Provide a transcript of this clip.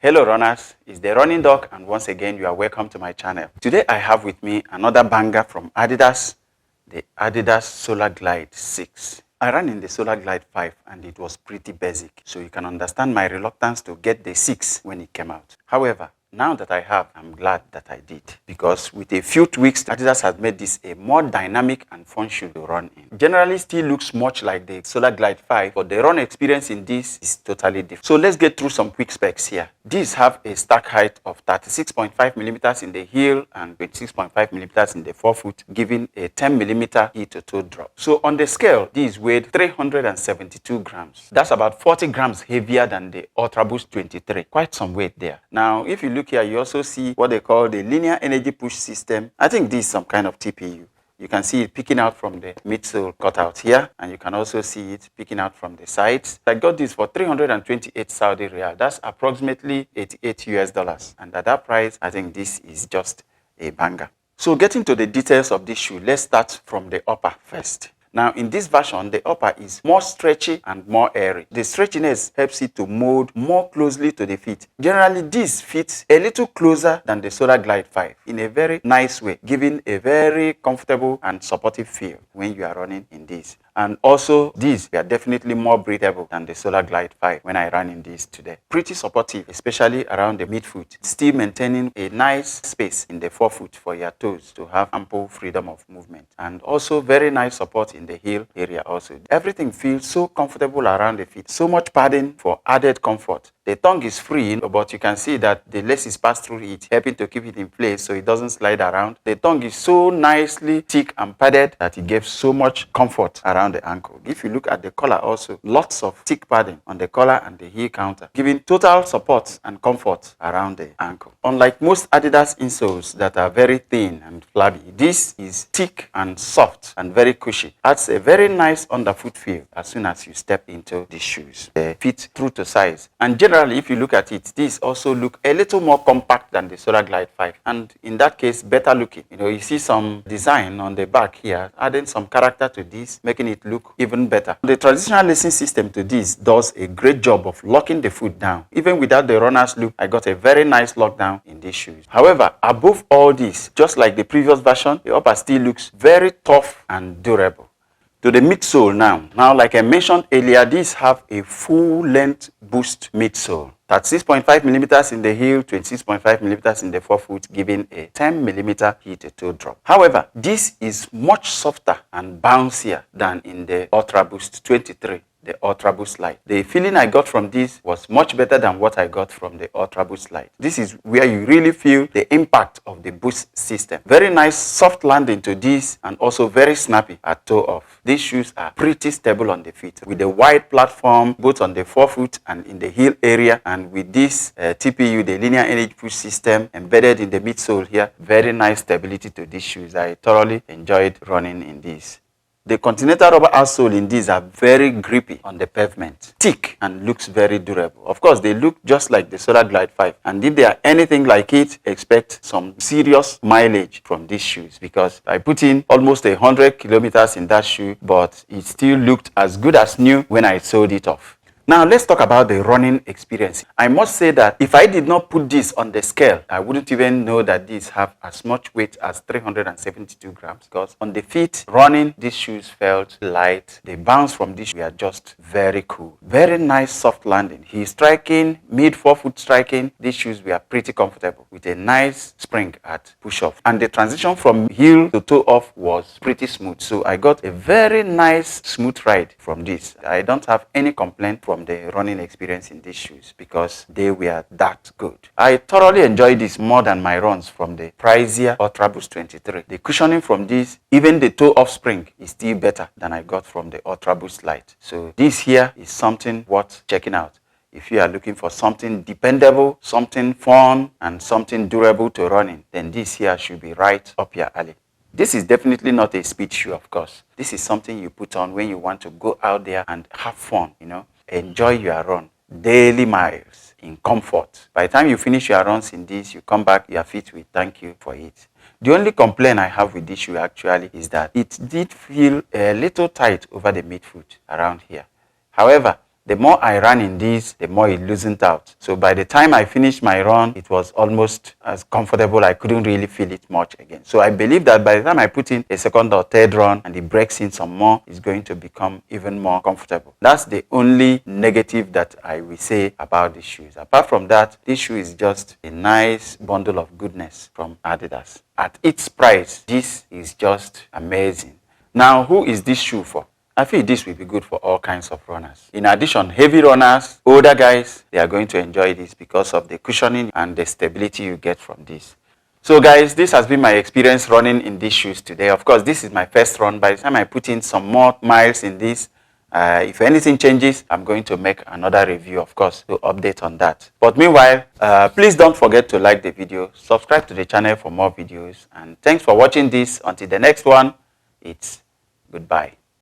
Hello runners, it's the Running Dog, and once again you are welcome to my channel. Today I have with me another banger from Adidas, the Adidas Solarglide 6. I ran in the Solarglide 5 and it was pretty basic, so you can understand my reluctance to get the 6 when it came out. However, now that I have, I'm glad that I did, because with a few tweaks, Adidas has made this a more dynamic and fun shoe to run in. Generally still looks much like the Solarglide 5, but the run experience in this is totally different. So let's get through some quick specs here. These have a stack height of 36.5 millimeters in the heel and 26.5 millimeters in the forefoot, giving a 10 millimeter heel-to-toe drop. So on the scale, these weighed 372 grams. That's about 40 grams heavier than the ultraboost 23. Quite some weight there. Now, if you look here, you also see what they call the linear energy push system. I think this is some kind of TPU. You can see it picking out from the midsole cutout here, and you can also see it picking out from the sides. I got this for 328 Saudi Riyal. That's approximately $88 US. And at that price, I think this is just a banger. So getting to the details of this shoe, let's start from the upper first. Now, in this version, the upper is more stretchy and more airy. The stretchiness helps it to mold more closely to the feet. Generally, this fits a little closer than the Solarglide 5 in a very nice way, giving a very comfortable and supportive feel when you are running in this. And also, these are definitely more breathable than the Solarglide 5 when I ran in this today. Pretty supportive, especially around the midfoot, still maintaining a nice space in the forefoot for your toes to have ample freedom of movement. And also very nice support in the heel area also. Everything feels so comfortable around the feet. So much padding for added comfort. The tongue is free, but you can see that the lace is passed through it, helping to keep it in place so it doesn't slide around. The tongue is so nicely thick and padded that it gives so much comfort around the ankle. If you look at the collar also, lots of thick padding on the collar and the heel counter, giving total support and comfort around the ankle. Unlike most Adidas insoles that are very thin and flabby, this is thick and soft and very cushy. Adds a very nice underfoot feel as soon as you step into these shoes. They fit true to size. And generally, if you look at it, these also look a little more compact than the Solarglide 5. And in that case, better looking. You see some design on the back here, adding some character to this, making it look even better. The traditional lacing system to this does a great job of locking the foot down. Even without the runner's loop, I got a very nice lockdown in these shoes. However, above all this, just like the previous version, the upper still looks very tough and durable. To the midsole now. Now, like I mentioned earlier, these have a full-length boost midsole. 36.5 millimeters in the heel, 26.5 millimeters in the forefoot, giving a 10 millimeter heel-to-toe drop. However, this is much softer and bouncier than in the ultraboost 23. The ultraboost light. The feeling I got from this was much better than what I got from the ultraboost light. This is where you really feel the impact of the boost system. Very nice soft landing to this, and also very snappy at toe off. These shoes are pretty stable on the feet with a wide platform both on the forefoot and in the heel area, and with this TPU, the linear energy push system, embedded in the midsole here. Very nice stability to these shoes. I thoroughly enjoyed running in these. The continental rubber outsole in these are very grippy on the pavement, thick, and looks very durable. Of course, they look just like the Solarglide 5, and if they are anything like it, expect some serious mileage from these shoes, because I put in almost 100 kilometers in that shoe, but it still looked as good as new when I sold it off. Now, let's talk about the running experience. I must say that if I did not put this on the scale, I wouldn't even know that these have as much weight as 372 grams. Because on the feet, running, these shoes felt light. The bounce from these were just very cool. Very nice soft landing. Heel striking, mid forefoot striking, these shoes were pretty comfortable with a nice spring at push-off. And the transition from heel to toe off was pretty smooth. So I got a very nice smooth ride from this. I don't have any complaint from the running experience in these shoes because they were that good. I thoroughly enjoyed this more than my runs from the pricier ultraboost 23. The cushioning from this, even the toe off spring, is still better than I got from the ultraboost light. So this here is something worth checking out. If you are looking for something dependable, something fun, and something durable to run in, then this here should be right up your alley. This is definitely not a speed shoe, of course. This is something you put on when you want to go out there and have fun, enjoy your run, daily miles in comfort. By the time you finish your runs in this, you come back, your feet will thank you for it. The only complaint I have with this shoe actually is that it did feel a little tight over the midfoot around here. However, The more I ran in these, the more it loosened out. So by the time I finished my run, it was almost as comfortable. I couldn't really feel it much again. So I believe that by the time I put in a second or third run and it breaks in some more, it's going to become even more comfortable. That's the only negative that I will say about these shoes. Apart from that, this shoe is just a nice bundle of goodness from Adidas. At its price, this is just amazing. Now, who is this shoe for? I feel this will be good for all kinds of runners. In addition, heavy runners, older guys, they are going to enjoy this because of the cushioning and the stability you get from this. So guys, this has been my experience running in these shoes today. Of course, this is my first run. By the time I put in some more miles in this, if anything changes, I'm going to make another review, of course, to update on that. But meanwhile, please don't forget to like the video, subscribe to the channel for more videos, and thanks for watching this. Until the next one, it's goodbye.